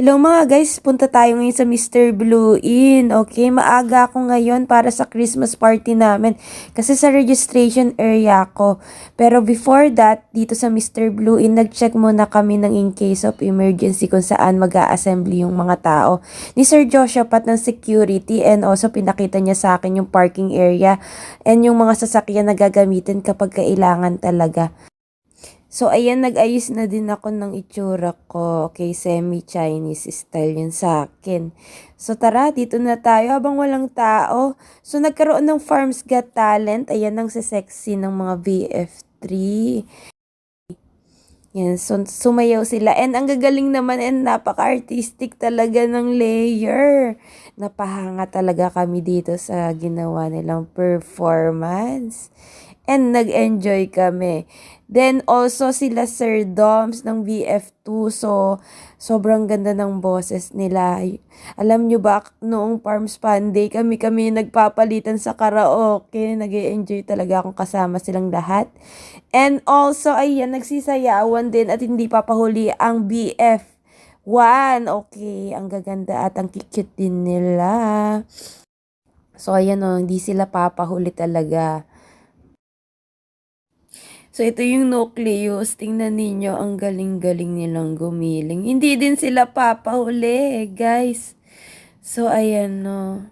Hello mga guys, punta tayo ngayon sa Mr. Blue Inn. Okay, maaga ako ngayon para sa Christmas party namin kasi sa registration area ko. Pero before that, dito sa Mr. Blue Inn, nag-check muna kami ng in case of emergency kung saan mag-a-assembly yung mga tao. Ni Sir Joshua Pat ng security, and also pinakita niya sa akin yung parking area and yung mga sasakyan na gagamitin kapag kailangan talaga. So, ayan, nag-ayos na din ako ng itsura ko. Okay, semi-Chinese style yun sa akin. So, tara, dito na tayo habang walang tao. So, nagkaroon ng Farms Got Talent. Ayan ang sexy ng mga VF3. Yan, so, sumayaw sila. And ang gagaling naman and napaka-artistic talaga ng layer. Napahanga talaga kami dito sa ginawa nilang performance. And nag-enjoy kami. Then also sila Sir Doms ng VF2. So, sobrang ganda ng boses nila. Alam nyo ba, noong Farms Fun Day, kami nagpapalitan sa karaoke. Nag-enjoy talaga akong kasama silang lahat. And also, ayan, nagsisayawan din at hindi papahuli ang BF1. Okay, ang gaganda at ang cute din nila. So, ayan o, hindi sila papahuli talaga. So, ito yung nucleus. Tingnan ninyo, ang galing-galing nilang gumiling. Hindi din sila papahuli, guys. So, ayan, no.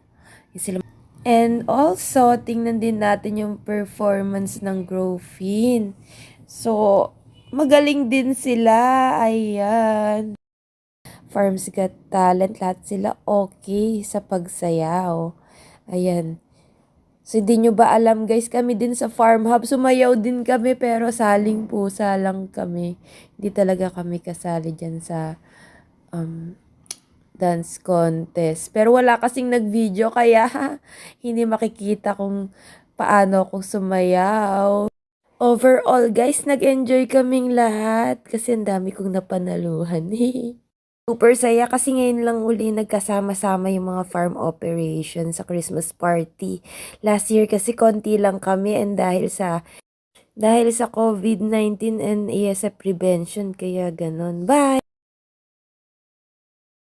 Sila. And also, tingnan din natin yung performance ng Growfin. So, magaling din sila. Ayan. Farms Got Talent. Lahat sila okay sa pagsayaw. Ayan. So, hindi nyo ba alam guys, kami din sa Farm Hub, sumayaw din kami pero saling pusa lang kami. Hindi talaga kami kasali dyan sa dance contest. Pero wala kasing nag-video kaya hindi makikita kung paano ako sumayaw. Overall guys, nag-enjoy kaming lahat kasi ang dami kong napanaluhan. Super saya kasi ngayon lang uli nagkasama-sama yung mga farm operation sa Christmas party. Last year kasi konti lang kami and dahil sa COVID-19 and ASF prevention kaya ganon. Bye!